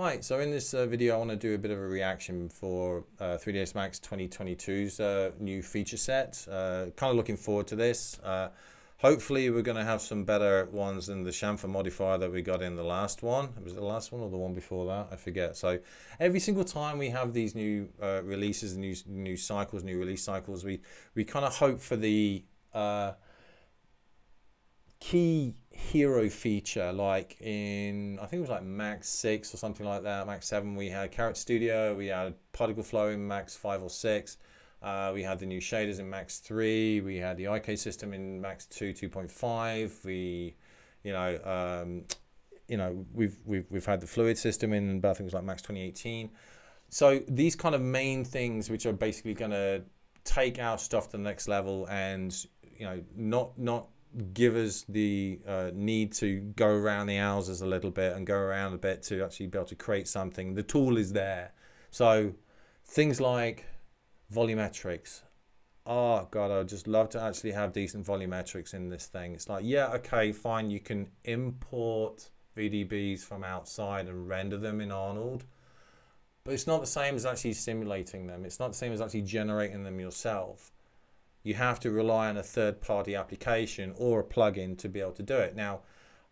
Hi, so in this video I want to do a bit of a reaction for 3ds Max 2022's new feature set. Kind of looking forward to this. Hopefully we're going to have some better ones than the chamfer modifier that we got in the last one. Was it the last one or the one before that? I forget. So every single time we have these new releases, new cycles, new release cycles, we kind of hope for the key hero feature, like in, I think it was like Max 6 or something like that, Max 7, we had Carrot Studio, we had particle flow in Max 5 or 6, we had the new shaders in Max 3, we had the IK system in Max 2, 2.5, we've had the fluid system in, I think it was like Max 2018. So these kind of main things which are basically going to take our stuff to the next level and, not give us the need to go around the houses a little bit and go around a bit to actually be able to create something. The tool is there. So things like volumetrics. Oh God, I'd just love to actually have decent volumetrics in this thing. It's like, yeah, okay, fine. You can import VDBs from outside and render them in Arnold, but it's not the same as actually simulating them. It's not the same as actually generating them yourself. You have to rely on a third-party application or a plugin to be able to do it. Now,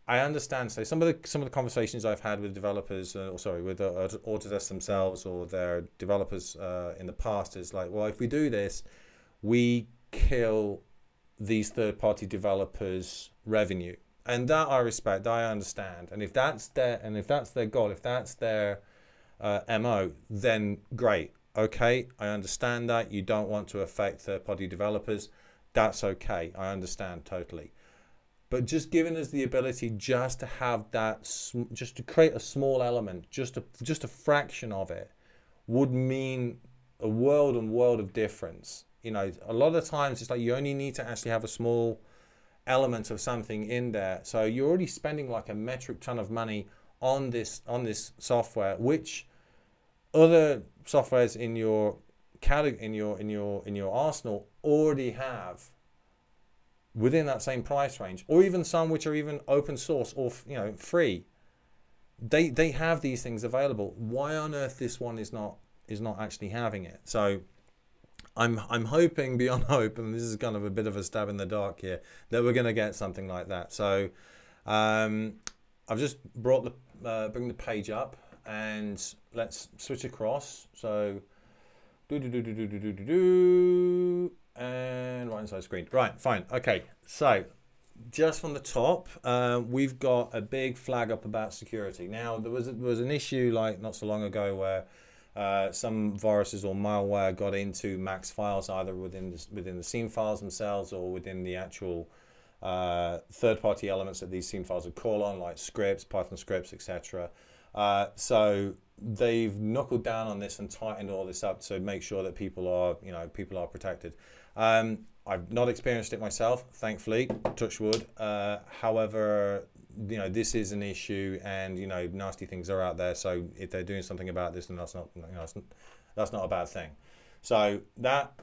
I understand. So some of the conversations I've had with developers, with Autodesk themselves or their developers in the past is like, well, if we do this, we kill these third-party developers' revenue, and that I respect. I understand. And if that's their goal, if that's their MO, then great. Okay, I understand that you don't want to affect third-party developers. That's okay. I understand totally. But just giving us the ability just to have that, just to create a small element, just a fraction of it, would mean a world of difference. A lot of times it's like you only need to actually have a small element of something in there. So you're already spending like a metric ton of money on this software, which other softwares in your arsenal already have within that same price range, or even some which are even open source or free. They have these things available. Why on earth this one is not actually having it? So I'm hoping beyond hope, and this is kind of a bit of a stab in the dark here, that we're going to get something like that. So I've just bring the page up. And let's switch across. So and right inside screen. Right, fine. Okay, so just from the top, we've got a big flag up about security. Now there was an issue like not so long ago where some viruses or malware got into Max files, either within the scene files themselves or within the actual third-party elements that these scene files would call on, like scripts, Python scripts, etc. So they've knuckled down on this and tightened all this up to make sure that people are protected. I've not experienced it myself, thankfully, touch wood. However, this is an issue, and nasty things are out there. So if they're doing something about this, then that's not a bad thing. So that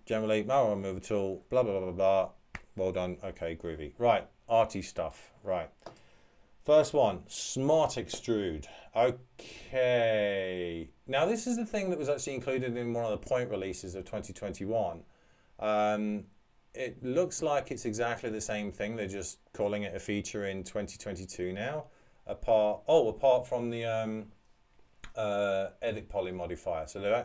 generally malware remover tool, blah blah blah blah blah. Well done. Okay, groovy. Right, arty stuff. Right. First one, Smart Extrude. Okay. Now this is the thing that was actually included in one of the point releases of 2021. It looks like it's exactly the same thing. They're just calling it a feature in 2022 now. Apart from the edit poly modifier. So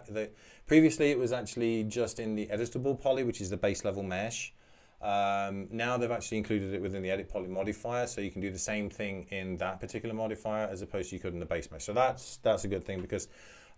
previously it was actually just in the editable poly, which is the base level mesh. Now they've actually included it within the edit poly modifier, so you can do the same thing in that particular modifier as opposed to you could in the base mesh. So that's a good thing, because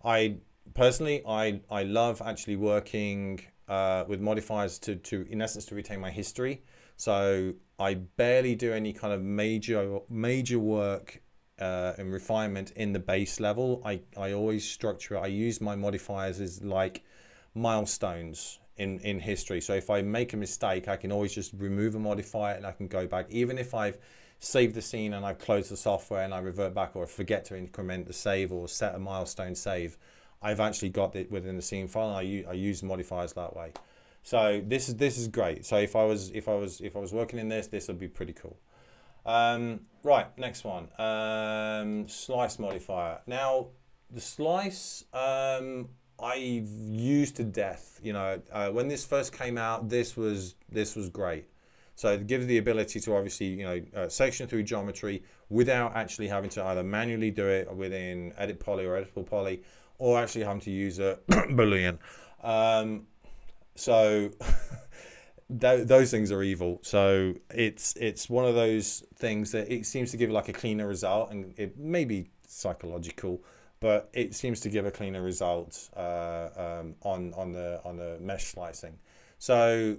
I personally love actually working with modifiers to in essence to retain my history. So I barely do any kind of major work and refinement in the base level. I always structure it. I use my modifiers as like milestones in history. So if I make a mistake, I can always just remove a modifier and I can go back. Even if I've saved the scene and I've closed the software and I revert back, or forget to increment the save or set a milestone save, I've actually got it within the scene file, and I use modifiers that way. So this is great. So if I was working in this would be pretty cool. Right, next one. Slice modifier. Now, the slice I've used to death. You know, when this first came out, this was great. So it gives the ability to obviously, you know, section through geometry without actually having to either manually do it within Edit Poly or Editable Poly, or actually having to use a Boolean. So those things are evil. So it's one of those things that it seems to give like a cleaner result, and it may be psychological, but it seems to give a cleaner result on the mesh slicing. So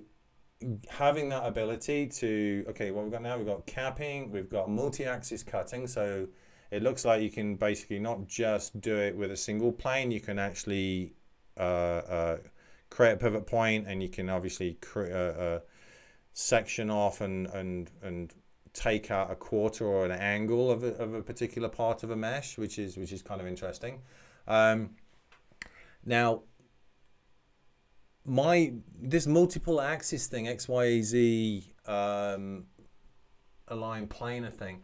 having that ability to, okay, what we've got now, we've got capping, we've got multi-axis cutting. So it looks like you can basically not just do it with a single plane, you can actually create a pivot point, and you can obviously section off and take out a quarter or an angle of a particular part of a mesh, which is kind of interesting. Now, this multiple axis thing, X, Y, Z, align planar thing,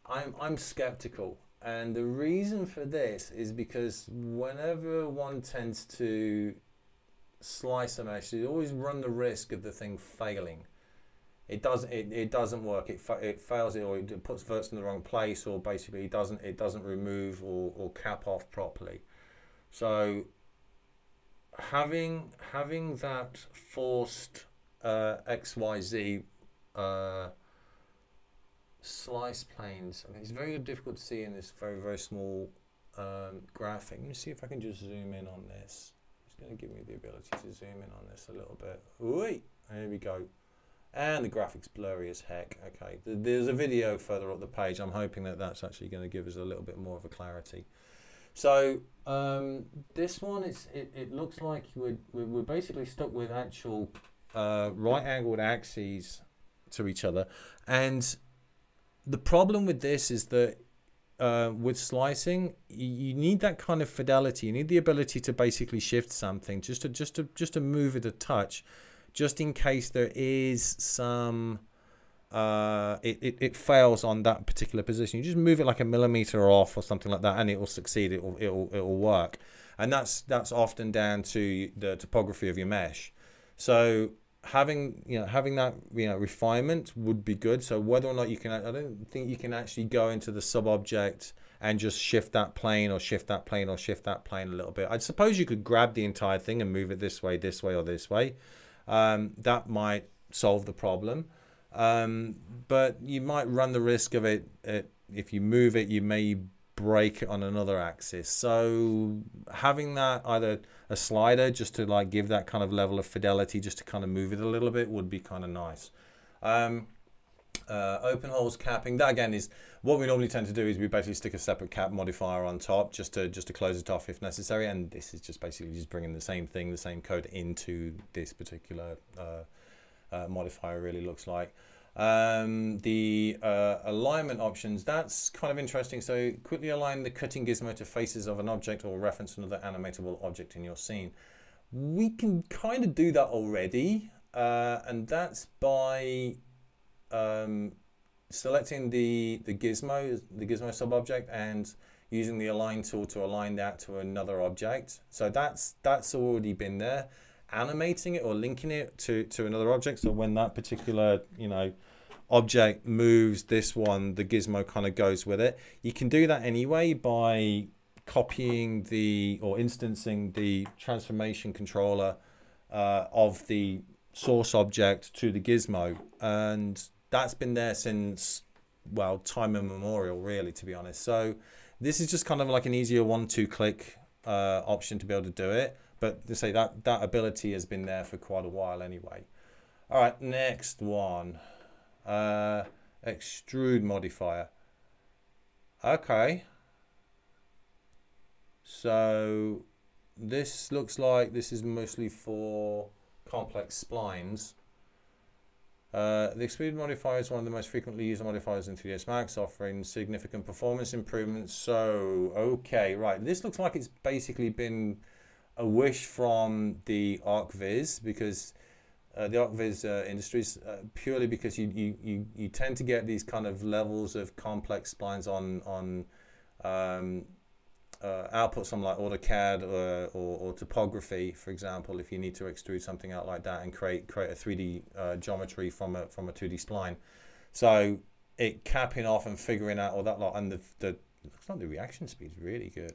I'm skeptical, and the reason for this is because whenever one tends to slice a mesh, you always run the risk of the thing failing. It doesn't work. It fails, or it puts verts in the wrong place, or basically it doesn't remove or cap off properly. So having that forced XYZ slice planes, I mean, it's very difficult to see in this very small graphic. Let me see if I can just zoom in on this. It's going to give me the ability to zoom in on this a little bit. Ooh, there we go. And the graphics blurry as heck. Okay, there's a video further up the page. I'm hoping that that's actually going to give us a little bit more of a clarity. So this one, it looks like we're basically stuck with actual right-angled axes to each other. And the problem with this is that with slicing, you need that kind of fidelity. You need the ability to basically shift something just to move it a touch, just in case there is some it fails on that particular position. You just move it like a millimeter off or something like that, and it will succeed. It will work, and that's often down to the topography of your mesh. So having that refinement would be good. So whether or not you can, I don't think you can actually go into the sub object and just shift that plane or shift that plane or shift that plane a little bit. I suppose you could grab the entire thing and move it this way or this way. That might solve the problem, but you might run the risk of it if you move it, you may break it on another axis. So having that, either a slider just to like give that kind of level of fidelity, just to kind of move it a little bit, would be kind of nice. Open holes capping, that again is what we normally tend to do, is we basically stick a separate cap modifier on top just to close it off if necessary, and this is just basically just bringing the same thing, the same code into this particular modifier, really looks like. The alignment options, that's kind of interesting. So quickly align the cutting gizmo to faces of an object or reference another animatable object in your scene. We can kind of do that already, and that's by selecting the gizmo sub-object and using the align tool to align that to another object. So that's already been there. Animating it or linking it to another object, so when that particular object moves, this one, the gizmo kind of goes with it. You can do that anyway by copying or instancing the transformation controller of the source object to the gizmo, and that's been there since, well, time immemorial, really, to be honest. So this is just kind of like an easier 1-2 click option to be able to do it, but to say that ability has been there for quite a while anyway. All right, next one, Extrude Modifier. Okay, so this looks like this is mostly for complex splines. The Extrude Modifier is one of the most frequently used modifiers in 3ds Max, offering significant performance improvements. So, okay, right, this looks like it's basically been a wish from the ArcViz, because the ArcViz Industries, purely because you tend to get these kind of levels of complex splines on outputs from like AutoCAD or topography, for example. If you need to extrude something out like that and create a 3D geometry from a 2D spline, so it capping off and figuring out all that lot, and the looks like the reaction speed is really good.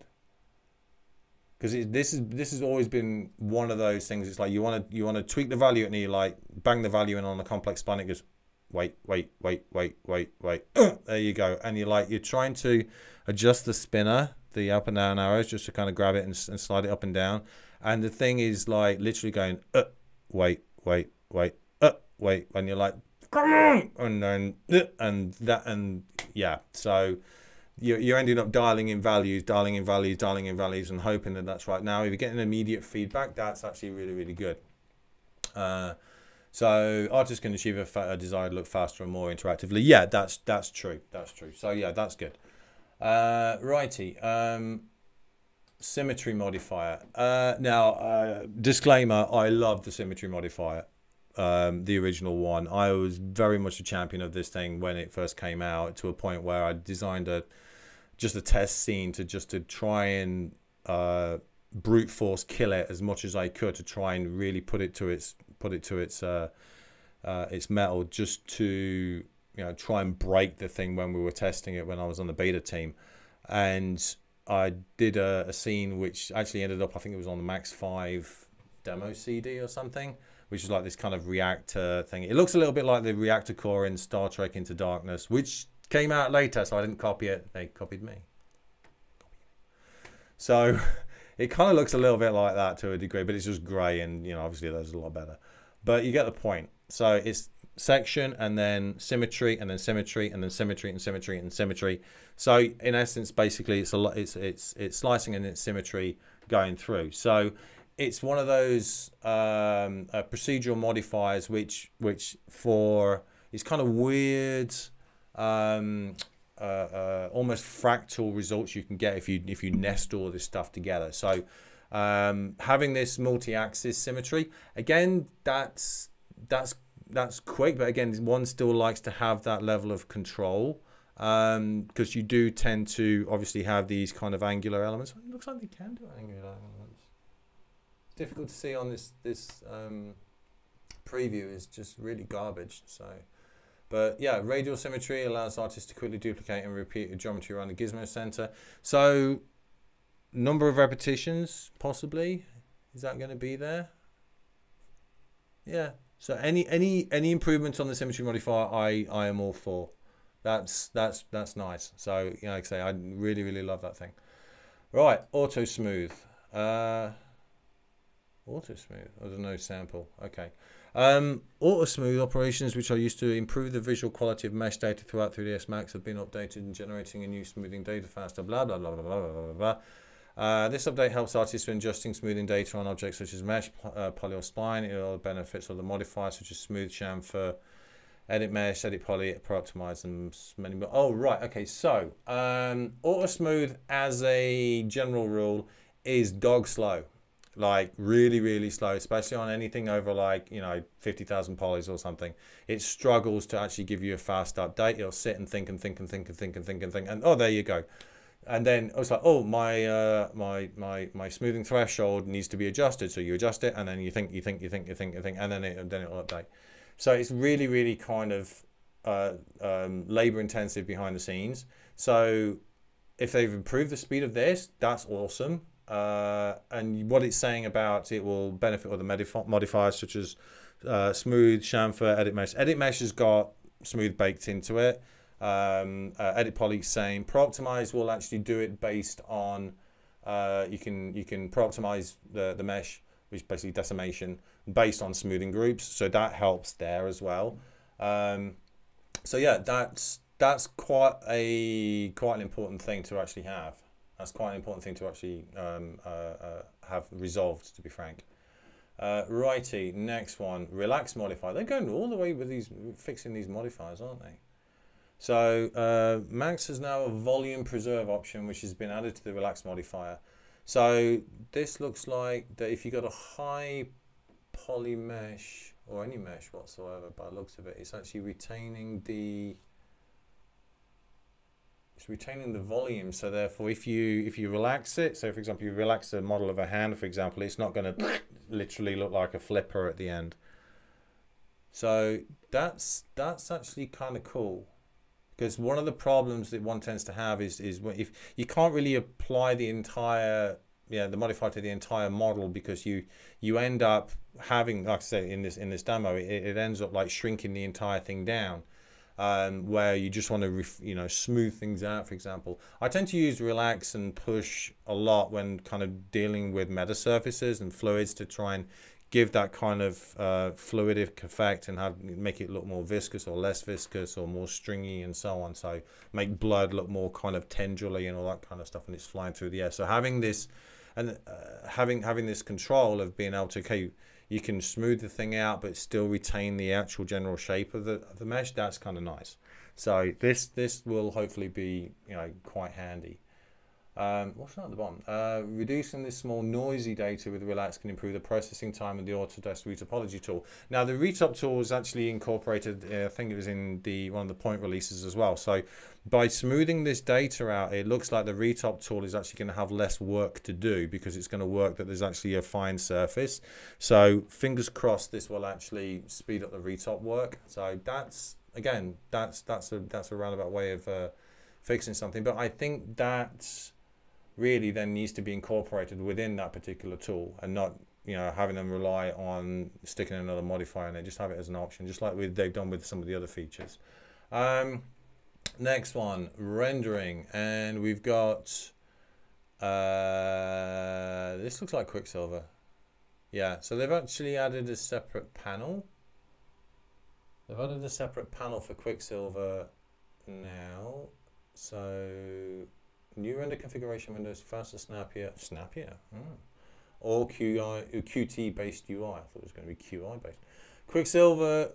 Because this has always been one of those things. It's like you want to tweak the value and you like bang the value in on a complex spline. It goes wait. There you go. And you're trying to adjust the spinner, the up and down arrows, just to kind of grab it and slide it up and down. And the thing is like literally going wait, and you're like come on, and then and yeah. So you're ending up dialing in values, and hoping that that's right. Now, if you're getting immediate feedback, that's actually really, really good. So artists can achieve a desired look faster and more interactively. Yeah, that's true. That's true. So yeah, that's good. Righty. Symmetry Modifier. Now, disclaimer: I love the Symmetry Modifier. The original one. I was very much a champion of this thing when it first came out, to a point where I designed just a test scene to try and brute force kill it as much as I could, to try and really put it to its metal, just to try and break the thing when we were testing it when I was on the beta team. And I did a scene which actually ended up, I think it was on the Max 5 demo CD or something, which is like this kind of reactor thing. It looks a little bit like the reactor core in Star Trek Into Darkness, which came out later, so I didn't copy it. They copied me. So it kind of looks a little bit like that to a degree, but it's just grey, and obviously that's a lot better. But you get the point. So it's section, and then symmetry, and then symmetry, and then symmetry, and symmetry, and symmetry. So in essence, basically, it's slicing and it's symmetry going through. So it's one of those procedural modifiers which for it's kind of weird, almost fractal results you can get if you nest all this stuff together. So having this multi-axis symmetry, again, that's quick, but again, one still likes to have that level of control, because you do tend to obviously have these kind of angular elements. It looks like they can do angular elements. It's difficult to see on this preview. Is just really garbage. So. But yeah, radial symmetry allows artists to quickly duplicate and repeat a geometry around the gizmo center. So number of repetitions, possibly. Is that going to be there? Yeah. So any improvements on the symmetry modifier, I am all for. That's nice. So like I say, I really, really love that thing. Right, auto smooth. Auto smooth. Oh, there's no sample. Okay. Auto smooth operations, which are used to improve the visual quality of mesh data throughout 3ds Max, have been updated and generating a new smoothing data faster. Blah blah blah blah blah blah blah. This update helps artists when adjusting smoothing data on objects such as mesh, poly, or spline. It all benefits of the modifiers such as smooth, chamfer, edit mesh, edit poly, pro optimize, and many more. Oh right, okay. So auto smooth, as a general rule, is dog slow. Like really, really slow, especially on anything over like 50,000 polys or something. It struggles to actually give you a fast update. It'll sit and think and think and think and think and think and think, and oh, there you go. And then it's like, oh, my smoothing threshold needs to be adjusted. So you adjust it, and then you think, and then it'll update. So it's really, really kind of labor intensive behind the scenes. So if they've improved the speed of this, that's awesome. And what it's saying about it will benefit other modifiers such as smooth, chamfer, edit mesh. Edit mesh has got smooth baked into it. Edit poly, same. Pro optimize will actually do it based on you can pro optimize the mesh, which is basically decimation, based on smoothing groups. So that helps there as well. So yeah, that's quite an important thing to actually have. That's quite an important thing to actually have resolved, to be frank. Righty, next one, relax modifier. They're going all the way with these, fixing these modifiers, aren't they? So Max has now a volume preserve option, which has been added to the relax modifier. So this looks like that if you got a high poly mesh, or any mesh whatsoever by the looks of it. It's actually retaining the volume. So therefore, if you relax it, so for example, you relax the model of a hand, for example, it's not going to literally look like a flipper at the end. So that's actually kind of cool, because one of the problems that one tends to have is if you can't really apply the entire the modifier to the entire model, because you end up having, like I say, in this demo, it ends up like shrinking the entire thing down, where you just want to smooth things out. For example, I tend to use relax and push a lot when kind of dealing with meta surfaces and fluids, to try and give that kind of fluidic effect and make it look more viscous or less viscous or more stringy and so on. So make blood look more kind of tendrily and all that kind of stuff when it's flying through the air. So having this and having this control of being able to, okay, you can smooth the thing out but still retain the actual general shape of the mesh, that's kind of nice. So this will hopefully be quite handy. What's that at the bottom? Reducing this small noisy data with Relax can improve the processing time of the Autodesk retopology tool. Now the retop tool is actually incorporated, I think it was in one of the point releases as well. So by smoothing this data out, it looks like the retop tool is actually going to have less work to do, because it's going to work that there's actually a fine surface. So fingers crossed this will actually speed up the retop work. So that's a roundabout way of fixing something. But I think that's really then needs to be incorporated within that particular tool, and not having them rely on sticking another modifier in it. Just have it as an option, just like they've done with some of the other features. Next one, rendering, and we've got this looks like Quicksilver. Yeah, so they've actually added a separate panel. They've added a separate panel for Quicksilver now. So new render configuration windows, faster, snappier, or Qt based UI. I thought it was going to be QI based. Quicksilver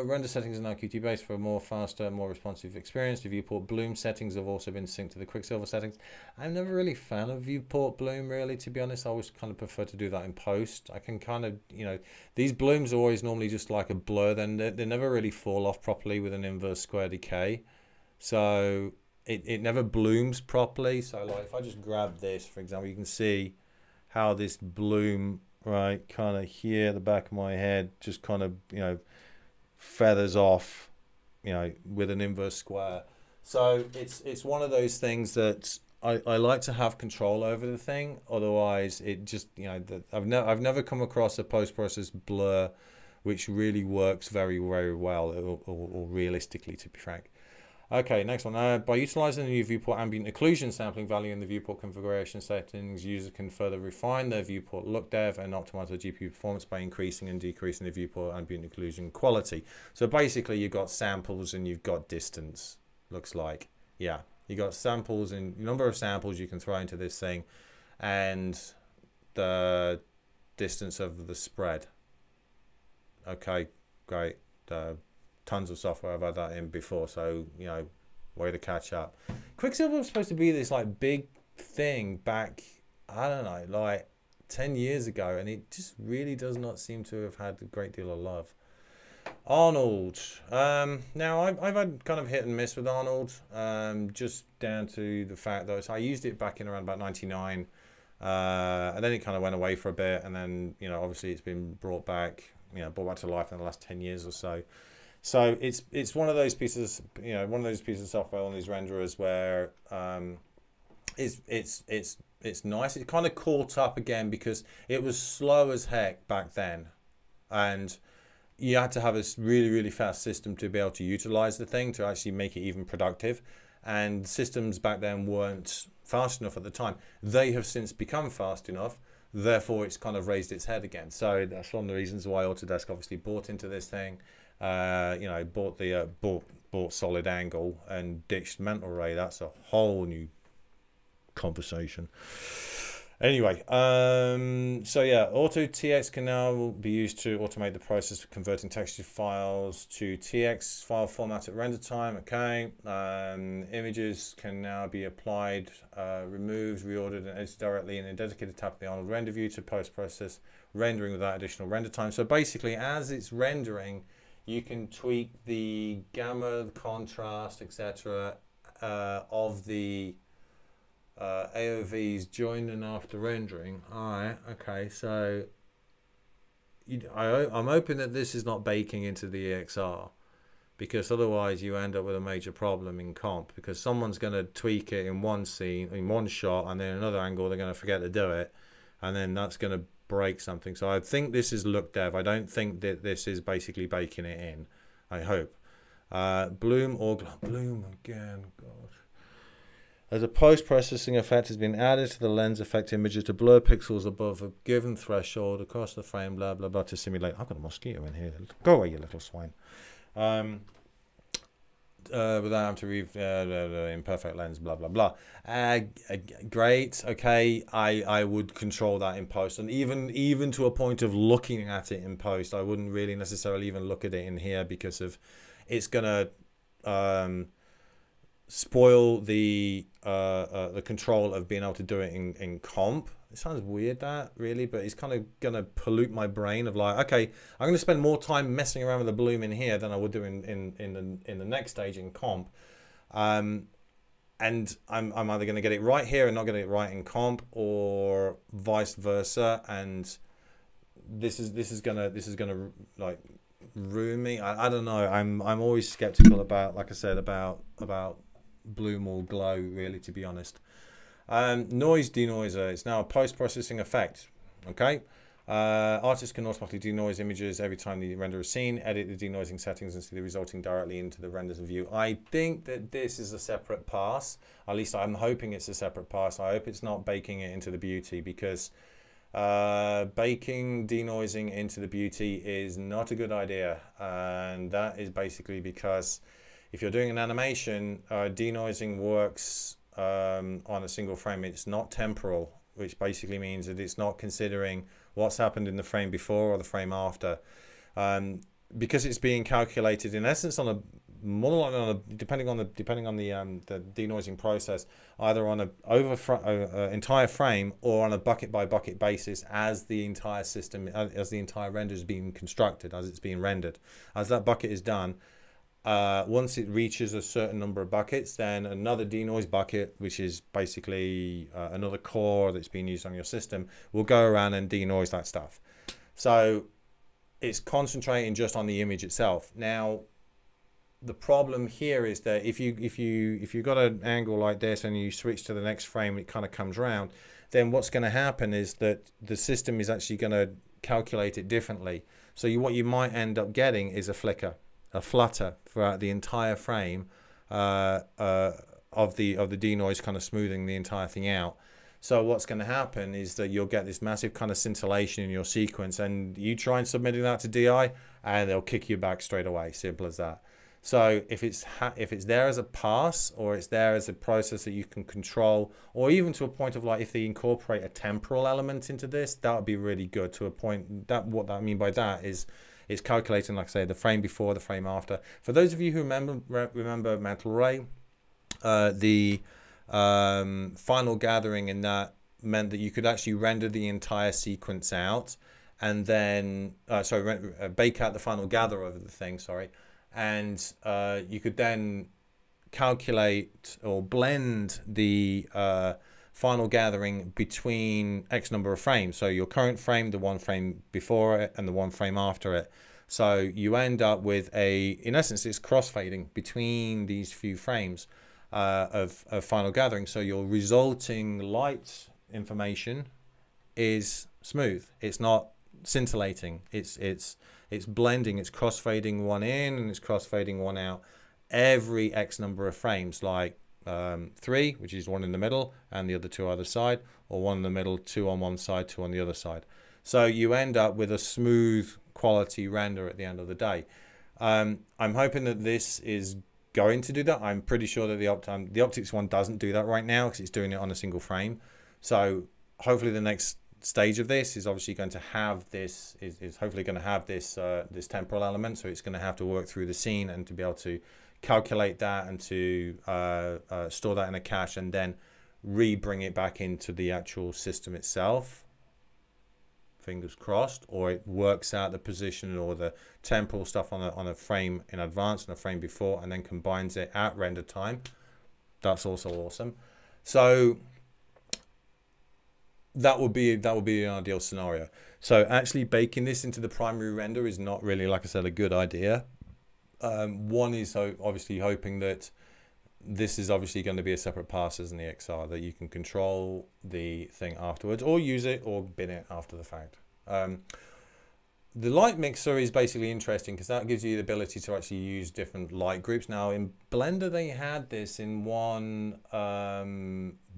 render settings are now Qt based for a more faster, more responsive experience. The Viewport Bloom settings have also been synced to the Quicksilver settings. I'm never really a fan of Viewport Bloom, really, to be honest. I always kind of prefer to do that in post. I can kind of, these blooms are always normally just like a blur, then they never really fall off properly with an inverse square decay. So it never blooms properly. So like if I just grab this, for example, you can see how this bloom, right, kind of here at the back of my head, just kind of, feathers off, with an inverse square. So it's one of those things that I like to have control over the thing. Otherwise it just, I've never come across a post-process blur which really works very, very well, or realistically, to be frank. Okay, next one. By utilizing the new Viewport Ambient Occlusion sampling value in the Viewport configuration settings, users can further refine their Viewport look dev and optimize their GPU performance by increasing and decreasing the Viewport Ambient Occlusion quality. So basically, you've got samples and you've got distance. Looks like, yeah, you got samples and number of samples you can throw into this thing, and the distance of the spread. Okay, great. Tons of software I've had that in before, so way to catch up. Quicksilver was supposed to be this like big thing back, I don't know, like 10 years ago, and it just really does not seem to have had a great deal of love. Arnold. Now I've had kind of hit and miss with Arnold, just down to the fact that I used it back in around about 99, and then it kind of went away for a bit, and then obviously it's been brought back to life in the last 10 years or so. So it's one of those pieces, one of those pieces of software on these renderers where it's nice. It kind of caught up again because it was slow as heck back then, and you had to have a really, really fast system to be able to utilize the thing to actually make it even productive. And systems back then weren't fast enough at the time. They have since become fast enough. Therefore, it's kind of raised its head again. So that's one of the reasons why Autodesk obviously bought into this thing. Bought Solid Angle and ditched Mental Ray. That's a whole new conversation. Anyway, so yeah, Auto TX can now be used to automate the process of converting texture files to TX file format at render time. Okay, images can now be applied, removed, reordered, and edited directly in a dedicated tab of the Arnold render view to post-process rendering without additional render time. So basically, as it's rendering, you can tweak the gamma, the contrast, etc. Of the AOVs during and after rendering. Alright, okay, so I'm hoping that this is not baking into the EXR, because otherwise you end up with a major problem in comp, because someone's going to tweak it in one scene, in one shot, and then another angle they're going to forget to do it, and then that's going to break something. So I think this is look dev. I don't think that this is basically baking it in. I hope. Bloom or Bloom again, God. As a post-processing effect has been added to the lens effect images to blur pixels above a given threshold across the frame, blah, blah, blah, to simulate. I've got a mosquito in here. Go away, you little swine. Without having to read imperfect lens, blah, blah, blah. Great, okay. I would control that in post. And even to a point of looking at it in post, I wouldn't really necessarily even look at it in here, because of it's going to spoil the control of being able to do it in comp. It sounds weird, that, really, but it's kind of gonna pollute my brain of like, okay, I'm gonna spend more time messing around with the bloom in here than I would do in the next stage in comp. And I'm either gonna get it right here and not get it right in comp, or vice versa, and this is gonna like ruin me. I don't know. I'm always skeptical about, like I said, about bloom or glow, really, to be honest. Noise denoiser, it's now a post-processing effect. Okay, artists can automatically denoise images every time the render is seen, edit the denoising settings, and see the resulting directly into the renders view. I think that this is a separate pass. At least I'm hoping it's a separate pass. I hope it's not baking it into the beauty, because baking denoising into the beauty is not a good idea, and that is basically because if you're doing an animation, denoising works on a single frame. It's not temporal, which basically means that it's not considering what's happened in the frame before or the frame after, because it's being calculated in essence on a more like on a, depending on the denoising process, either on a entire frame or on a bucket by bucket basis, as the entire system, as the entire render is being constructed, as it's being rendered. As that bucket is done, once it reaches a certain number of buckets, then another denoise bucket, which is basically another core that's being used on your system, will go around and denoise that stuff. So it's concentrating just on the image itself. Now, the problem here is that if you've got an angle like this and you switch to the next frame, it kind of comes around, then what's going to happen is that the system is actually going to calculate it differently. So what you might end up getting is a flicker, a flutter throughout the entire frame of the denoise, kind of smoothing the entire thing out. So what's going to happen is that you'll get this massive kind of scintillation in your sequence, and you try and submitting that to DI, and they'll kick you back straight away. Simple as that. So if it's there as a pass, or it's there as a process that you can control, or even to a point of like if they incorporate a temporal element into this, that would be really good. To a point that what I mean by that is it's calculating, like I say, the frame before, the frame after. For those of you who remember Mantle Ray, the final gathering in that meant that you could actually render the entire sequence out, and then bake out the final gather over the thing. And you could then calculate or blend the final gathering between X number of frames. So your current frame, the one frame before it, and the one frame after it. So you end up with in essence, it's crossfading between these few frames of final gathering. So your resulting light information is smooth. It's not scintillating. It's blending. It's crossfading one in and it's crossfading one out every X number of frames, like 3, which is one in the middle and the other 2 either side, or 1 in the middle, 2 on one side, 2 on the other side. So you end up with a smooth quality render at the end of the day. I'm hoping that this is going to do that. I'm pretty sure that the optics one doesn't do that right now, because it's doing it on a single frame. So hopefully the next stage of this is obviously going to have this, is hopefully going to have this this temporal element. So it's going to have to work through the scene and to be able to calculate that and to store that in a cache and then re-bring it back into the actual system itself. Fingers crossed, or it works out the position or the temporal stuff on a frame in advance and a frame before, and then combines it at render time. That's also awesome. So that would be an ideal scenario. So actually baking this into the primary render is not really, like I said, a good idea. One is obviously hoping that this is obviously going to be a separate passes in the XR, that you can control the thing afterwards or use it or bin it after the fact. The light mixer is basically interesting because that gives you the ability to actually use different light groups. Now in Blender they had this in one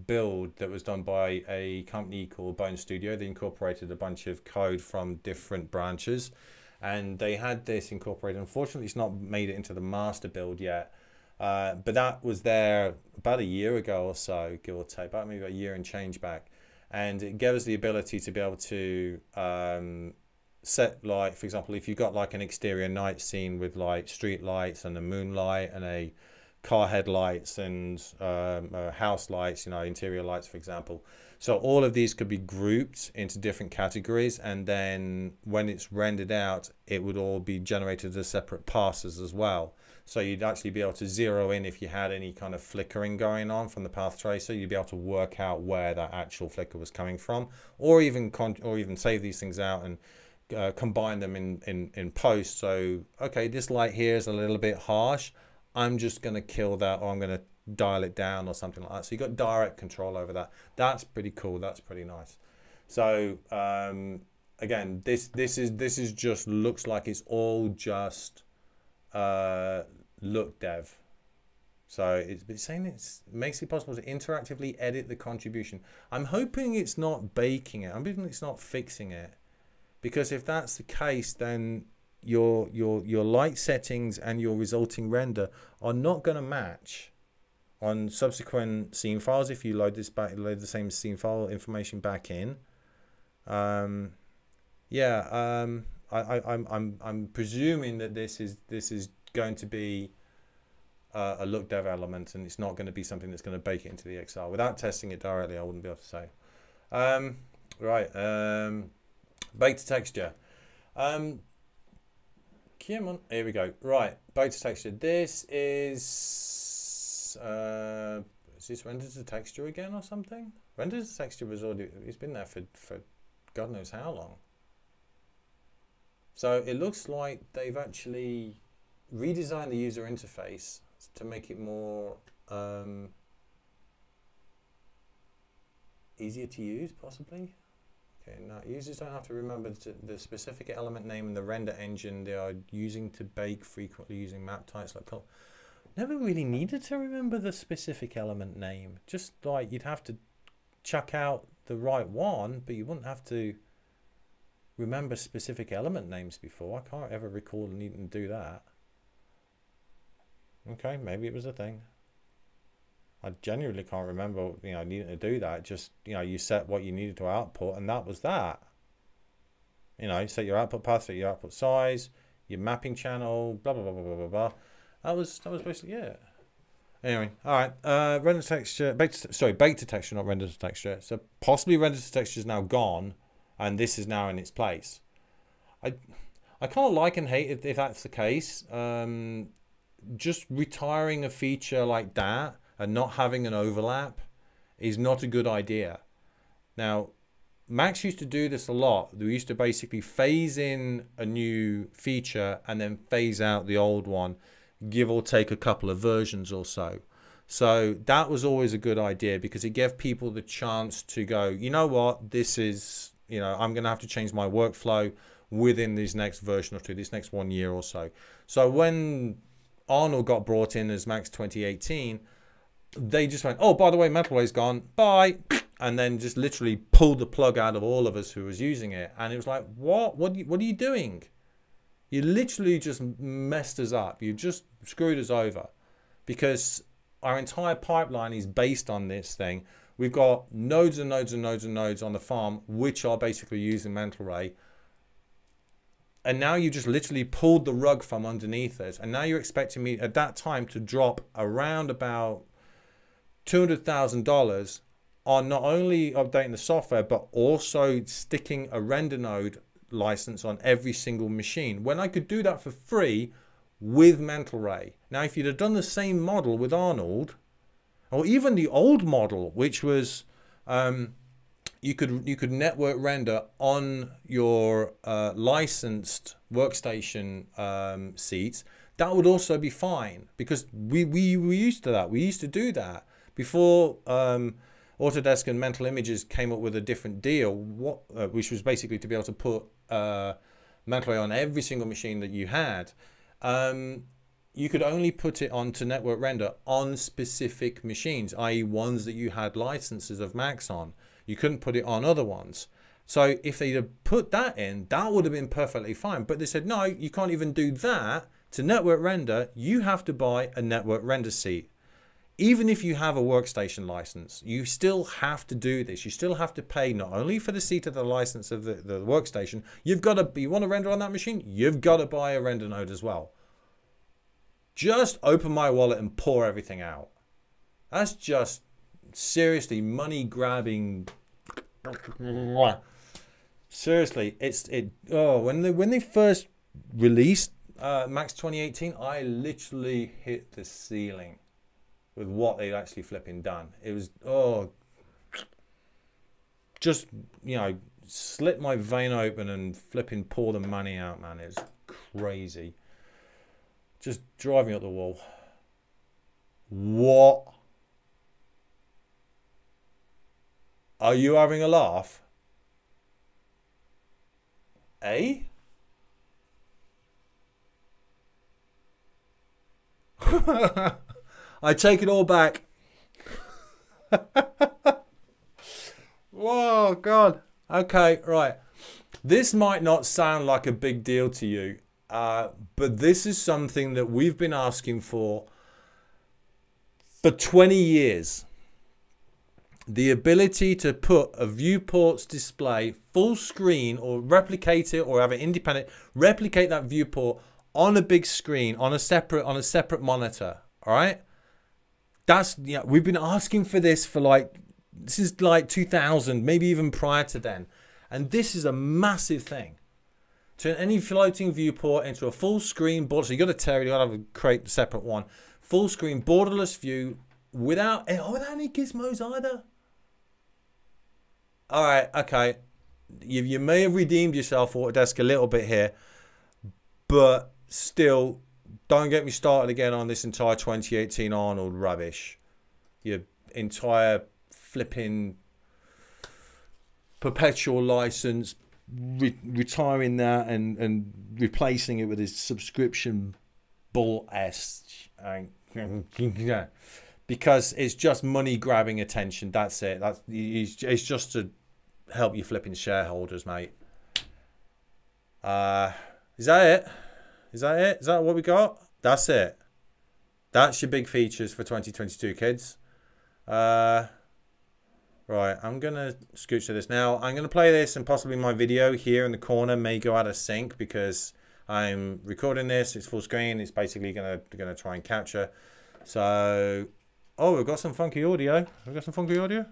build that was done by a company called Bone Studio. They incorporated a bunch of code from different branches and they had this incorporated. Unfortunately it's not made it into the master build yet, but that was there about a year ago or so, give or take, about maybe a year and change back, and it gave us the ability to be able to set, like for example, if you've got like an exterior night scene with like street lights and a moonlight and a car headlights and house lights, you know, interior lights for example. So all of these could be grouped into different categories, and then when it's rendered out it would all be generated as separate passes as well. So you'd actually be able to zero in if you had any kind of flickering going on from the path tracer. You'd be able to work out where that actual flicker was coming from, or even save these things out and combine them in post. So okay, this light here is a little bit harsh, I'm just going to kill that, or I'm going to dial it down or something like that. So you got direct control over that. That's pretty cool. That's pretty nice. So again, this is just looks like it's all just look dev. So it's saying it makes it possible to interactively edit the contribution. I'm hoping it's not baking it. I'm hoping it's not fixing it. Because if that's the case, then your light settings and your resulting render are not going to match on subsequent scene files if you load the same scene file information back in. I'm presuming that this is going to be a look dev element, and it's not going to be something that's going to bake it into the XR. Without testing it directly, I wouldn't be able to say. Bake to texture. Come on, here we go. Right, bake to texture. This is this rendered to texture again or something? Rendered to texture was already, it's been there for God knows how long. So it looks like they've actually redesigned the user interface to make it more easier to use, possibly. Okay, now users don't have to remember the specific element name and the render engine they are using to bake, frequently using map types like color. Never really needed to remember the specific element name. Just like you'd have to chuck out the right one, but you wouldn't have to remember specific element names before. I can't ever recall needing to do that. Okay, maybe it was a thing. I genuinely can't remember, you know, needing to do that. Just, you know, you set what you needed to output, and that was that. You know, set your output path, set your output size, your mapping channel, blah blah blah blah blah blah. That was basically it. Anyway, all right. Render texture, bake to texture, not render to texture. So possibly render to texture is now gone, and this is now in its place. I kind of like and hate if that's the case. Just retiring a feature like that and not having an overlap is not a good idea. Now, Max used to do this a lot. They used to basically phase in a new feature and then phase out the old one, give or take a couple of versions or so. So that was always a good idea because it gave people the chance to go, you know what, this is, you know, I'm going to have to change my workflow within this next version or two, this next 1 year or so. So when Arnold got brought in as Max 2018, they just went, oh, by the way, Metalway's gone, bye, and then just literally pulled the plug out of all of us who was using it. And it was like, what are you doing? You literally just messed us up. You just screwed us over, because our entire pipeline is based on this thing, We've got nodes and nodes and nodes and nodes on the farm, which are basically using Mental Ray. And now you just literally pulled the rug from underneath us. And now you're expecting me at that time to drop around about $200,000 on not only updating the software, but also sticking a render node license on every single machine, when I could do that for free with Mental Ray. Now, if you'd have done the same model with Arnold, or even the old model, which was you could network render on your licensed workstation seats, that would also be fine, because we used to that. We used to do that before Autodesk and Mental Images came up with a different deal, which was basically to be able to put Mental Ray on every single machine that you had. You could only put it onto network render on specific machines, i.e. ones that you had licenses of Max on. You couldn't put it on other ones. So if they'd have put that in, that would have been perfectly fine. But they said, no, you can't even do that. To network render, you have to buy a network render seat. Even if you have a workstation license, you still have to do this. You still have to pay not only for the seat of the license of the workstation, you want to render on that machine, you've got to buy a render node as well. Just open my wallet and pour everything out. That's just seriously money grabbing. Seriously, when they first released Max 2018, I literally hit the ceiling with what they'd actually flipping done. It was, just, slit my vein open and flipping pour the money out, man. It was crazy. Just driving up the wall. What? Are you having a laugh? Eh? I take it all back. Whoa, God. Okay, right. This might not sound like a big deal to you, but this is something that we've been asking for 20 years. The ability to put a Viewport's display full screen, or replicate it, or have it independent, replicate that viewport on a big screen, on a separate monitor. All right. We've been asking for this for this is like 2000, maybe even prior to then. And this is a massive thing. Turn any floating viewport into a full screen board. So you got to tear it, you got to create a separate one. Full screen borderless view without any gizmos either. All right, okay. You may have redeemed yourself, Autodesk, a little bit here, but still, don't get me started again on this entire 2018 Arnold rubbish. Your entire flipping perpetual license, retiring that and replacing it with this subscription bull s. Because it's just money grabbing attention. That's it. It's just to help you flipping shareholders, mate. Is that it? Is that it? Is that what we got? That's it. That's your big features for 2022, kids. Right, I'm going to scooch to this. Now, I'm going to play this, and possibly my video here in the corner may go out of sync because I'm recording this. It's full screen. It's basically going to try and capture. So, oh, we've got some funky audio. We've got some funky audio?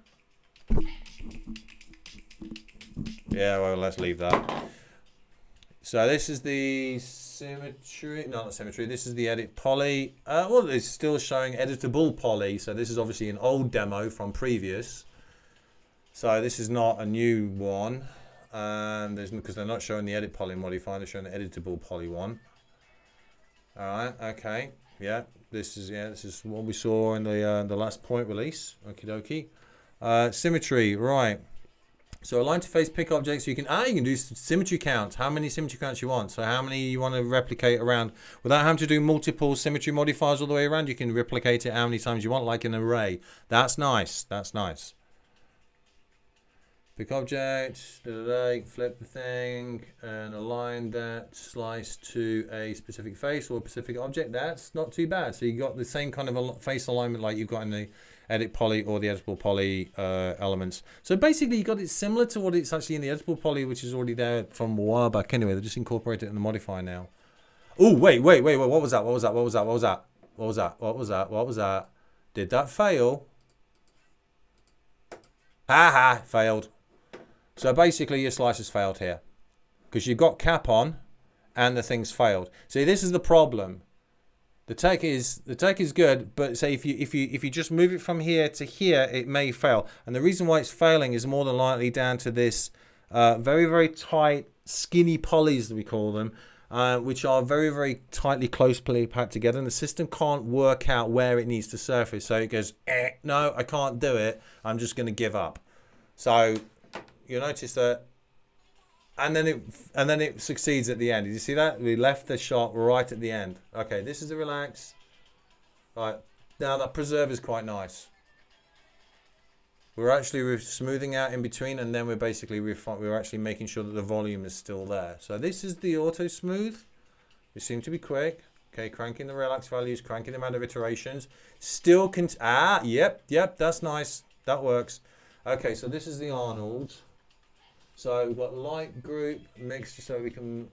Yeah, well, let's leave that. So this is the Symmetry, no, not Symmetry, this is the Edit Poly. Well, it's still showing editable poly, so this is obviously an old demo from previous. So this is not a new one, because they're not showing the Edit Poly modifier, they're showing the editable poly one. All right, okay, yeah, this is what we saw in the last point release. Okie dokie. Symmetry, right. So align to face pick objects. You can do symmetry count. How many symmetry counts you want? So how many you want to replicate around without having to do multiple symmetry modifiers all the way around. You can replicate it how many times you want, like an array. That's nice. That's nice. Pick object, flip the thing, and align that slice to a specific face or a specific object. That's not too bad. So you got the same kind of face alignment like you've got in the edit poly or the editable poly elements. So basically you got it similar to what it's actually in the editable poly, which is already there from a while back anyway. They just incorporate it in the modifier now. Oh, wait, what was that? What was that? What was that? What was that? What was that? What was that? What was that? Did that fail? Haha, failed. So basically your slice has failed here because you've got cap on and the thing's failed. See, this is the problem. The tech is good, but say if you just move it from here to here, it may fail. And the reason why it's failing is more than likely down to this very, very tight, skinny polys that we call them, which are very, very tightly closely packed together, and the system can't work out where it needs to surface. So it goes, no, I can't do it. I'm just going to give up. So you'll notice that. And then it succeeds at the end. Did you see that? We left the shot right at the end. Okay, this is the relax. Right, now that preserve is quite nice. We're actually smoothing out in between, and then we're basically we're actually making sure that the volume is still there. So this is the auto smooth. We seem to be quick. Okay, cranking the relax values, cranking the amount of iterations. Still yep, that's nice. That works. Okay, so this is the Arnold. So we've got light group mixture, so we can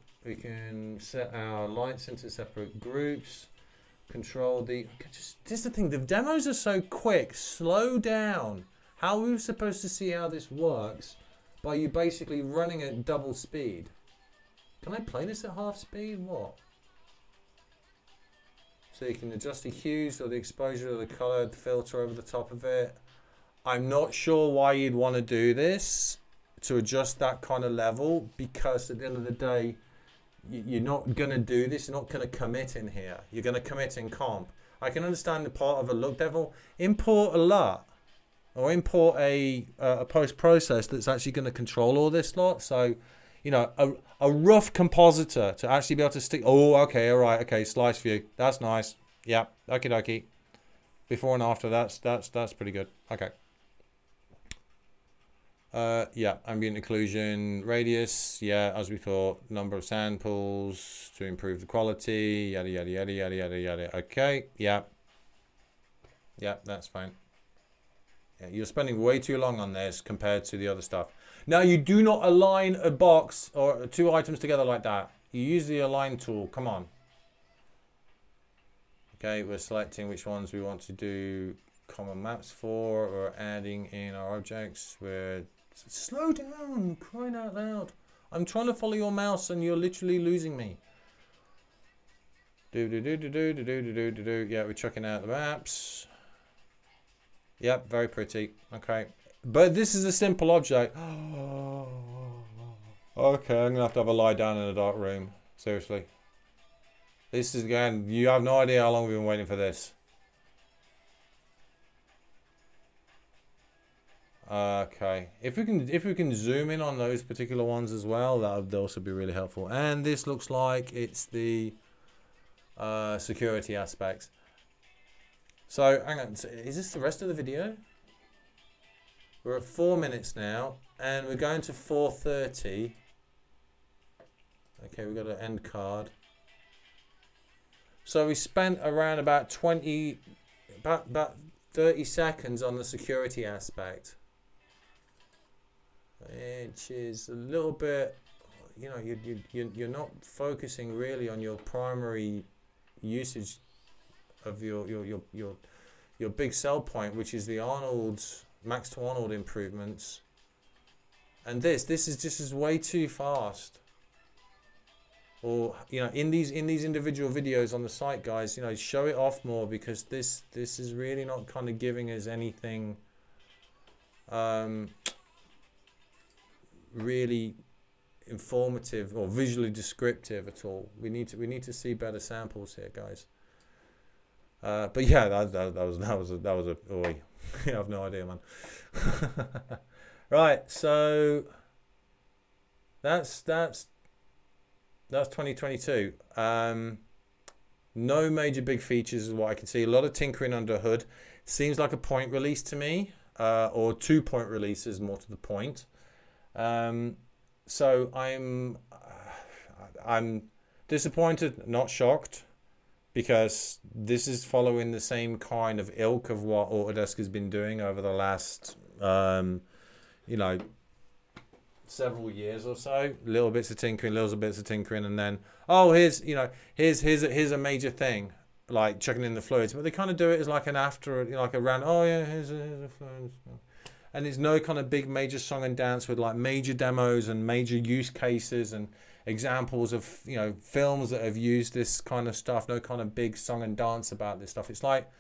set our lights into separate groups. Control the. This is the thing. The demos are so quick. Slow down. How are we supposed to see how this works? By you basically running at double speed. Can I play this at half speed? What? So you can adjust the hues or the exposure or the color, the filter over the top of it. I'm not sure why you'd want to do this, to adjust that kind of level, because at the end of the day, you're not going to do this. You're not going to commit in here. You're going to commit in comp. I can understand the part of a look devil. Import a LUT or import a post-process that's actually going to control all this lot. So, you know, a rough compositor to actually be able to stick. Oh, okay, all right, okay, slice view. That's nice. Yeah, okie dokie. Before and after, that's pretty good. Okay. Yeah, ambient occlusion, radius, yeah, as we thought, number of samples to improve the quality, yada, yada, yada, yada, yada, yada. Okay, yeah. Yeah, that's fine. Yeah, you're spending way too long on this compared to the other stuff. Now, you do not align a box or two items together like that. You use the align tool, come on. Okay, we're selecting which ones we want to do common maps for. We're adding in our objects. We're slow down, crying out loud. I'm trying to follow your mouse and you're literally losing me. Yeah, we're checking out the maps. Yep, very pretty. Okay. But this is a simple object. Okay, I'm going to have a lie down in a dark room. Seriously. This is, again, you have no idea how long we've been waiting for this. Okay, if we can zoom in on those particular ones as well, that would also be really helpful. And this looks like it's the security aspects. So hang on, is this the rest of the video? We're at 4 minutes now, and we're going to 4:30. Okay, we've got an end card. So we spent around about 30 seconds on the security aspect, which is a little bit, you know, you're not focusing really on your primary usage of your big sell point, which is the Arnold's Max to Arnold improvements. And this is just way too fast. Or, you know, in these individual videos on the site, guys, you know, show it off more, because this is really not kind of giving us anything really informative or visually descriptive at all. We need to see better samples here, guys. But yeah, that was a oi. I have no idea, man. Right, so that's 2022. No major big features is what I can see. A lot of tinkering under hood. Seems like a point release to me, or 2-point releases more to the point. So I'm disappointed, not shocked, because this is following the same kind of ilk of what Autodesk has been doing over the last, you know, several years or so. Little bits of tinkering, and then, oh, here's, you know, here's a major thing, like checking in the fluids. But they kind of do it as like an after, you know, like a round. Oh yeah, here's a fluid. And it's no kind of big major song and dance with like major demos and major use cases and examples of, you know, films that have used this kind of stuff. No kind of big song and dance about this stuff. It's like,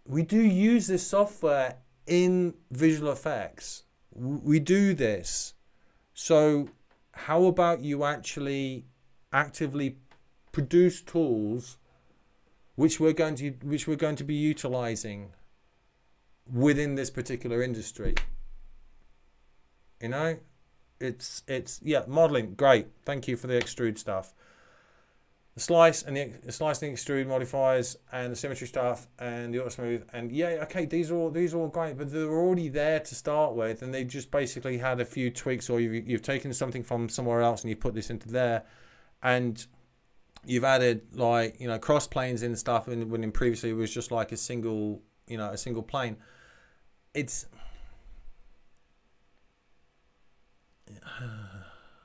we do use this software in visual effects. We do this. So how about you actually actively produce tools which we're going to be utilizing within this particular industry? You know, it's yeah, modeling, great. Thank you for the extrude stuff. The slice and the extrude modifiers and the symmetry stuff and the auto smooth, and yeah, okay, these are all great, but they're already there to start with, and they just basically had a few tweaks, or you've taken something from somewhere else and you put this into there, and you've added, like, you know, cross planes and stuff, and when previously it was just like a single, you know, a single plane. It's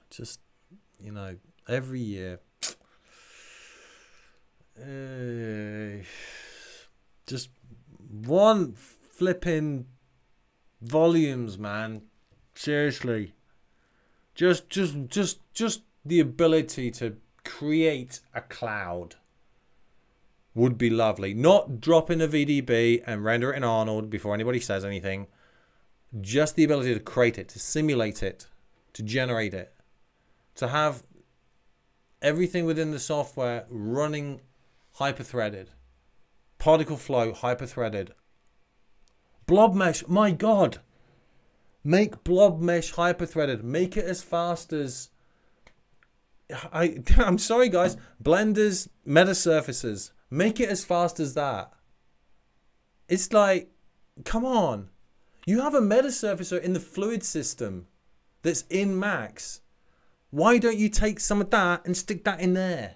just, you know, every year. Just one flipping volumes, man. Seriously, just the ability to create a cloud would be lovely. Not drop in a VDB and render it in Arnold before anybody says anything. Just the ability to create it, to simulate it, to generate it, to have everything within the software running hyper-threaded, particle flow hyper-threaded, blob mesh. My God, make blob mesh hyper-threaded. Make it as fast as I'm sorry, guys. Blender's meta surfaces. Make it as fast as that. It's like, come on. You have a meta surfacer in the fluid system that's in Max. Why don't you take some of that and stick that in there?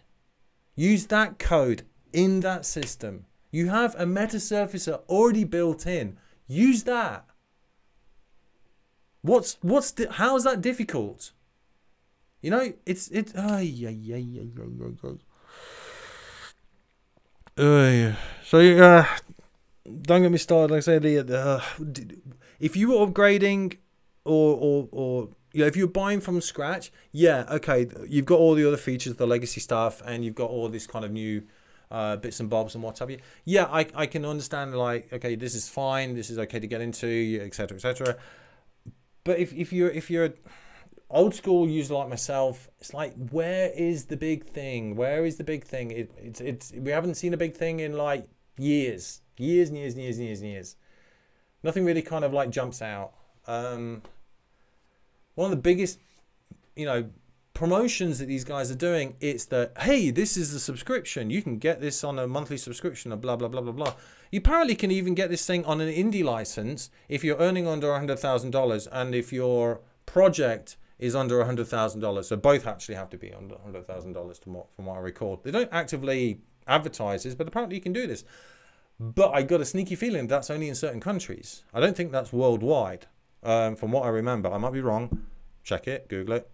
Use that code in that system. You have a meta surfacer already built in. Use that. How is that difficult? You know, it's so don't get me started. Like I said, if you were upgrading or you know, if you're buying from scratch, yeah, okay, you've got all the other features, the legacy stuff, and you've got all this kind of new bits and bobs and what have you. Yeah, I can understand, like, okay, this is fine, this is okay to get into, etc., etc. But if you're old school user like myself, it's like, where is the big thing? Where is the big thing? We haven't seen a big thing in like years. Nothing really kind of like jumps out. One of the biggest, you know, promotions that these guys are doing, it's that, hey, this is a subscription. You can get this on a monthly subscription, or blah, blah, blah, blah, blah. You apparently can even get this thing on an indie license if you're earning under $100,000 and if your project is under $100,000. So both actually have to be under $100,000 from what I recall. They don't actively advertise this, but apparently you can do this. But I got a sneaky feeling that's only in certain countries. I don't think that's worldwide. From what I remember, I might be wrong. Check it, Google it.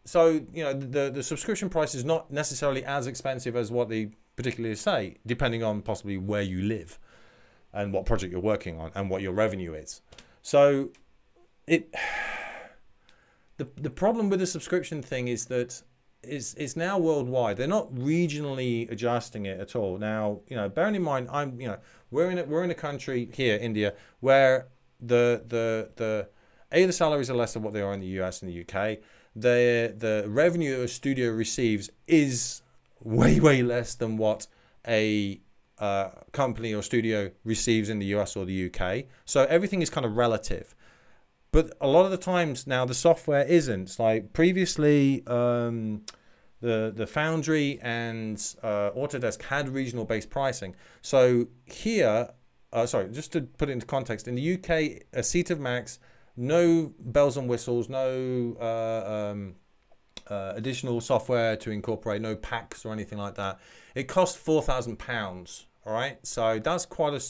So, you know, the subscription price is not necessarily as expensive as what they particularly say, depending on possibly where you live and what project you're working on and what your revenue is. So the problem with the subscription thing is that it's now worldwide. They're not regionally adjusting it at all. Now, you know, bearing in mind, we're in a country here, India, where the salaries are less than what they are in the US and the UK. The revenue a studio receives is way less than what a company or studio receives in the US or the UK. So everything is kind of relative. But a lot of the times now the software isn't. It's like previously the Foundry and Autodesk had regional based pricing. So here, sorry, just to put it into context, in the UK, a seat of Max, no bells and whistles, no additional software to incorporate, no packs or anything like that. It cost £4,000. All right, so that's quite a,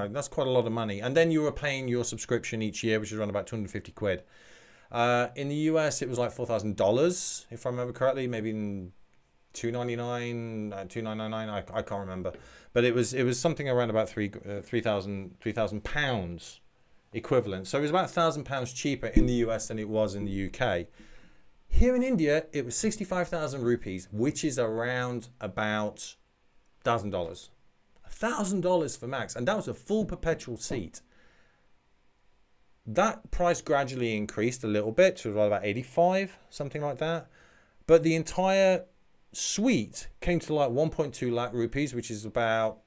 that's quite a lot of money. And then you were paying your subscription each year, which is around about 250 quid. In the US, it was like $4,000, if I remember correctly, maybe $299, $299, I can't remember. But it was something around about £3,000 equivalent. So it was about £1,000 cheaper in the US than it was in the UK. Here in India, it was 65,000 rupees, which is around about $1,000. $1,000 for Max, and that was a full perpetual seat. That price gradually increased a little bit to about 85, something like that. But the entire suite came to like 1.2 lakh rupees, which is about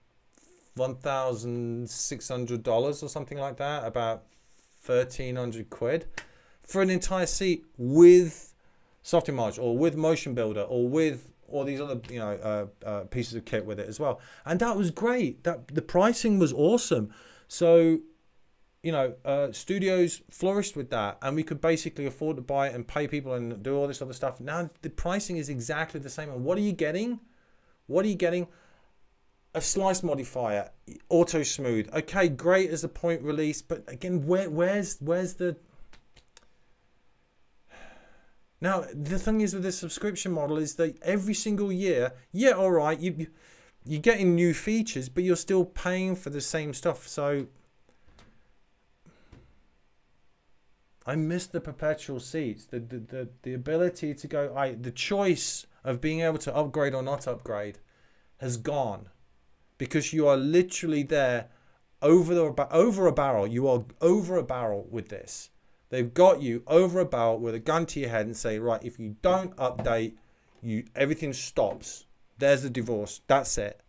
$1,600 or something like that, about 1,300 quid for an entire seat with Softimage or with Motion Builder or with all these other pieces of kit with it as well. And that was great. The pricing was awesome. So studios flourished with that, and we could basically afford to buy it and pay people and do all this other stuff. Now the pricing is exactly the same. And what are you getting? What are you getting? A slice modifier, auto smooth. Okay, great as a point release, but again, where's the... Now, the thing is with this subscription model is that every single year, yeah, all right, you're getting new features, but you're still paying for the same stuff. So I miss the perpetual seats, the ability to go, the choice of being able to upgrade or not upgrade has gone, because you are literally there over a barrel. You are over a barrel with this. They've got you over a barrel with a gun to your head and say, right, if you don't update, everything stops. There's the divorce. That's it.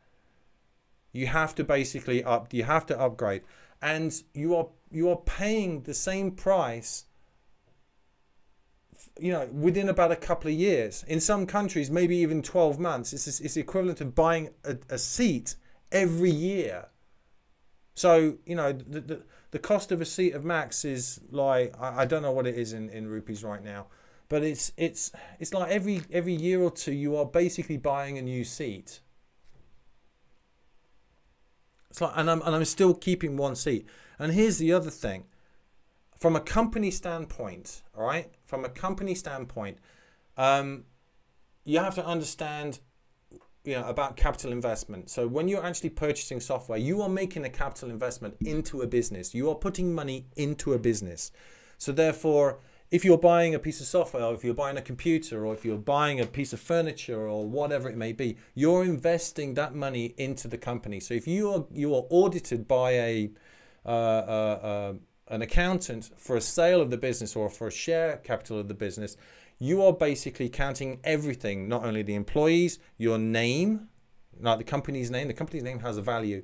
You have to basically you have to upgrade, and you are paying the same price, within about a couple of years. In some countries, maybe even 12 months. It's equivalent to buying a seat every year. So, the cost of a seat of Max is like, I don't know what it is in rupees right now, but it's like every year or two you are basically buying a new seat. It's like, and I'm still keeping one seat. And here's the other thing, from a company standpoint, all right? From a company standpoint, you have to understand about capital investment. So when you're actually purchasing software, you are making a capital investment into a business. You are putting money into a business. So therefore, if you're buying a piece of software, or if you're buying a computer, or if you're buying a piece of furniture or whatever it may be, you're investing that money into the company. So if you are audited by an accountant for a sale of the business or for a share capital of the business, you are basically counting everything, not only the employees, your name, not the company's name. The company's name has a value.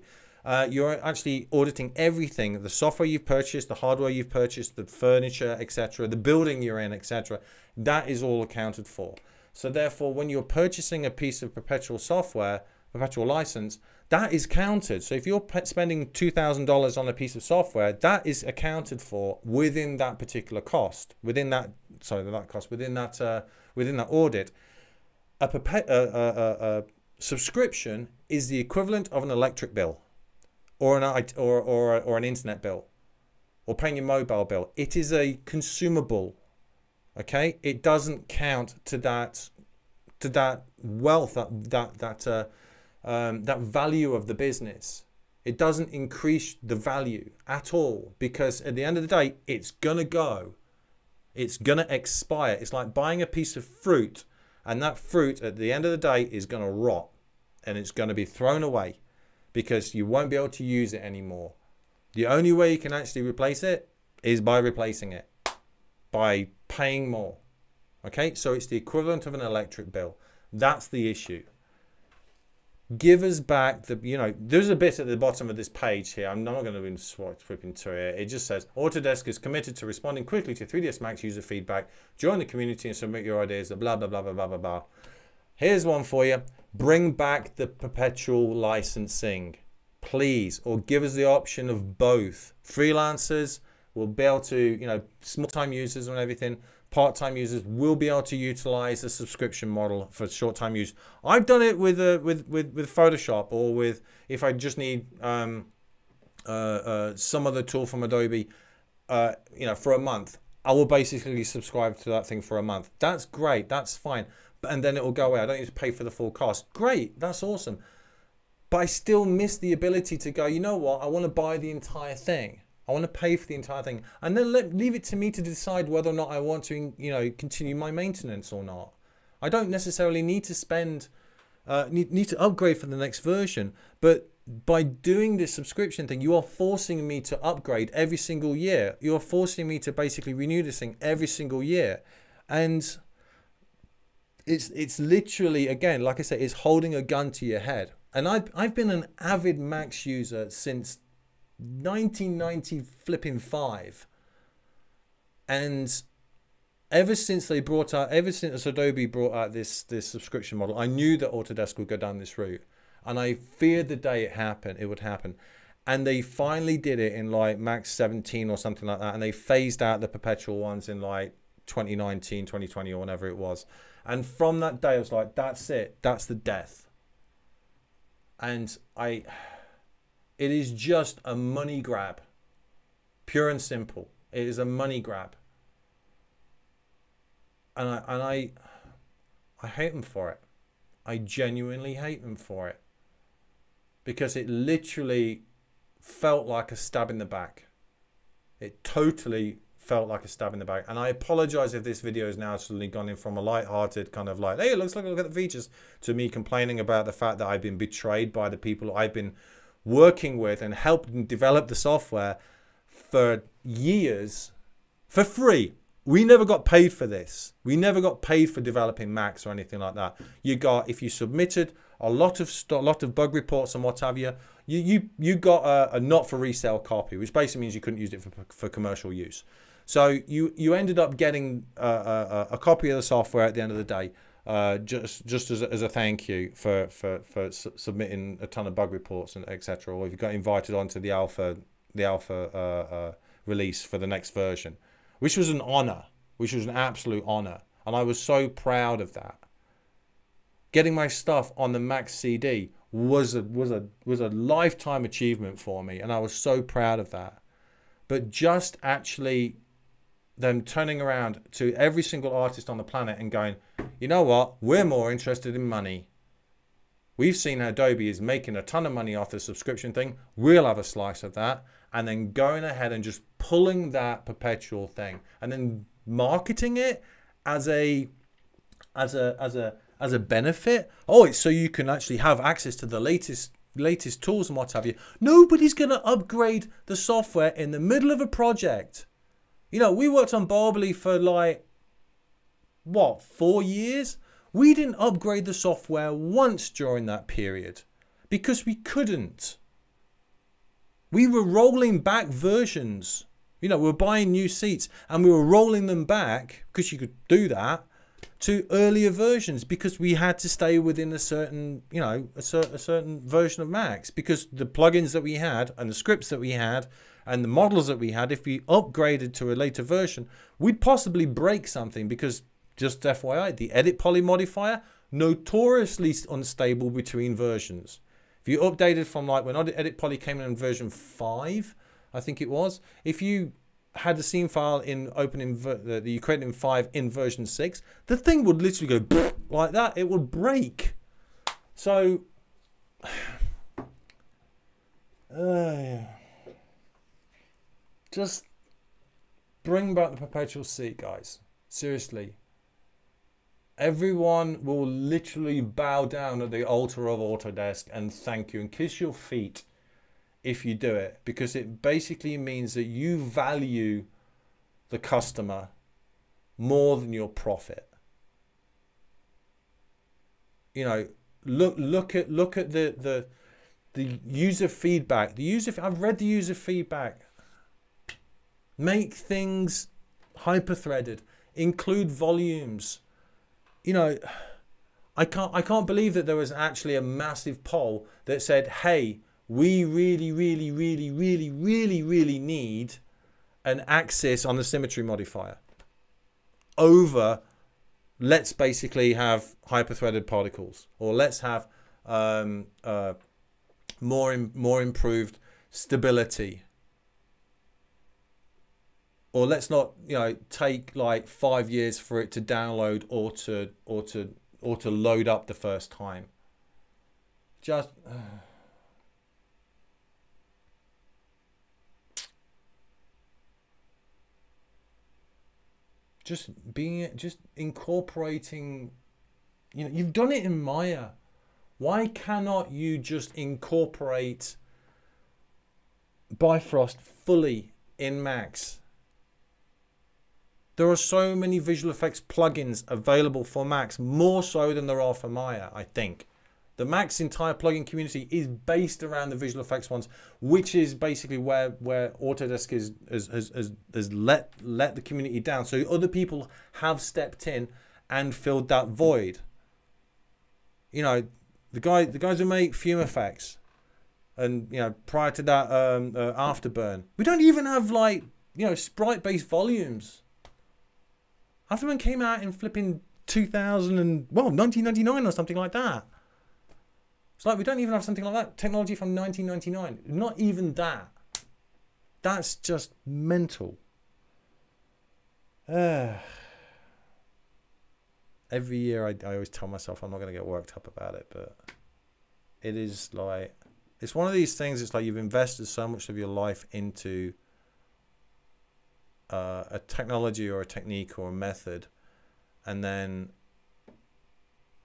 You're actually auditing everything, the software you've purchased, the hardware you've purchased, the furniture, etc., the building you're in, etc. That is all accounted for. So therefore, when you're purchasing a piece of perpetual software, perpetual license, that is counted. So if you're spending $2,000 on a piece of software, that is accounted for within that particular cost, within that audit. A subscription is the equivalent of an electric bill, or an internet bill, or paying your mobile bill. It is a consumable. Okay, it doesn't count to that wealth, that value of the business. It doesn't increase the value at all, because at the end of the day, it's gonna go. It's gonna expire. It's like buying a piece of fruit, and that fruit at the end of the day is gonna rot, and it's gonna be thrown away because you won't be able to use it anymore. The only way you can actually replace it is by replacing it, by paying more. Okay, so it's the equivalent of an electric bill. That's the issue. Give us back the, there's a bit at the bottom of this page here. I'm not going to be flipping to it. It just says, Autodesk is committed to responding quickly to 3ds Max user feedback. Join the community and submit your ideas, blah, blah, blah, blah, blah, blah, blah. Here's one for you. Bring back the perpetual licensing, please, or give us the option of both. Freelancers will be able to, small-time users and everything, part-time users will be able to utilize a subscription model for short-time use. I've done it with Photoshop, or with, if I just need some other tool from Adobe, you know, for a month, I will basically subscribe to that thing for a month. That's great, that's fine. And then it will go away. I don't need to pay for the full cost. Great, that's awesome. But I still miss the ability to go, you know what, I want to buy the entire thing. I want to pay for the entire thing, and then leave it to me to decide whether or not I want to, you know, continue my maintenance or not. I don't necessarily need to spend, need to upgrade for the next version. But by doing this subscription thing, you are forcing me to upgrade every single year. You are forcing me to basically renew this thing every single year, and it's literally, again, like I said, it's holding a gun to your head. And I've been an avid Max user since 1995, and ever since Adobe brought out this subscription model, I knew that Autodesk would go down this route, and I feared the day it would happen. And they finally did it in like Max 17 or something like that, and they phased out the perpetual ones in like 2019, 2020, or whenever it was. And from that day, I was like, that's it, that's the death. And it is just a money grab, pure and simple. It is a money grab, and I hate them for it. I genuinely hate them for it, because it literally felt like a stab in the back. It totally felt like a stab in the back. And I apologize if this video has now suddenly gone in from a light-hearted kind of like, hey, look at the features, to me complaining about the fact that I've been betrayed by the people I've been working with and helping develop the software for years for free. We never got paid for this. We never got paid for developing Macs or anything like that. You got, if you submitted a lot of bug reports and what have you, you got a not for resale copy, which basically means you couldn't use it for commercial use. So you ended up getting a copy of the software at the end of the day, just as a thank you for submitting a ton of bug reports and etc. Or if you got invited onto the alpha release for the next version, which was an honor, which was an absolute honor, and I was so proud of that. Getting my stuff on the Max CD was a lifetime achievement for me, and I was so proud of that. But just actually them turning around to every single artist on the planet and going, you know what, we're more interested in money. We've seen how Adobe is making a ton of money off the subscription thing. We'll have a slice of that. And then going ahead and just pulling that perpetual thing and then marketing it as a benefit. Oh, it's so you can actually have access to the latest tools and what have you. Nobody's going to upgrade the software in the middle of a project. You know, we worked on Barbely for like, what, 4 years? We didn't upgrade the software once during that period because we couldn't. We were rolling back versions. You know, we were buying new seats and we were rolling them back, because you could do that, to earlier versions, because we had to stay within a certain, you know, a certain version of Max, because the plugins that we had and the scripts that we had and the models that we had, if we upgraded to a later version, we'd possibly break something, because, just FYI, the Edit Poly modifier, notoriously unstable between versions. If you updated from like when Edit Poly came in version 5, I think it was, if you had the scene file in that you created in 5 in version 6, the thing would literally go like that. It would break. So, just bring back the perpetual seat, guys. Seriously. Everyone will literally bow down at the altar of Autodesk and thank you and kiss your feet if you do it, because it basically means that you value the customer more than your profit. You know, look at the user feedback. I've read the user feedback. Make things hyper-threaded. Include volumes. You know, I can't believe that there was actually a massive poll that said, hey, we really need an axis on the Symmetry Modifier. over let's basically have hyper-threaded particles, or let's have more improved stability, or let's not, you know, take like 5 years for it to download or to load up the first time. Just just incorporating, you know, you've done it in Maya. Why cannot you just incorporate Bifrost fully in Max? There are so many visual effects plugins available for Max, more so than there are for Maya, I think. The Max entire plugin community is based around the visual effects ones, which is basically where Autodesk has let the community down. So other people have stepped in and filled that void. You know, the guys who make Fume Effects, and you know, prior to that, Afterburn. We don't even have, like, you know, sprite-based volumes. Afterburn came out in flipping 1999 or something like that. It's like we don't even have something like that. Technology from 1999. Not even that. That's just mental. Every year I always tell myself I'm not going to get worked up about it, but it is like, it's one of these things. It's like you've invested so much of your life into a technology or a technique or a method, and then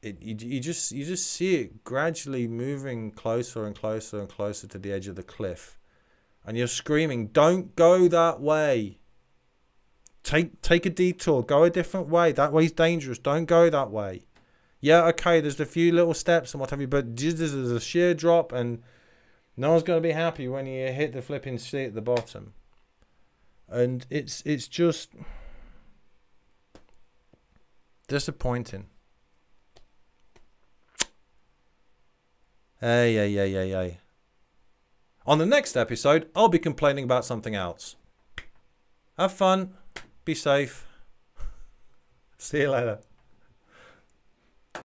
you just see it gradually moving closer and closer and closer to the edge of the cliff, and you're screaming, "Don't go that way! Take a detour, go a different way. That way's dangerous. Don't go that way." Yeah, okay, there's a few little steps and what have you, but there's a sheer drop, and no one's going to be happy when you hit the flipping sea at the bottom. And it's just disappointing. Hey. On the next episode, I'll be complaining about something else. Have fun. Be safe. See you later.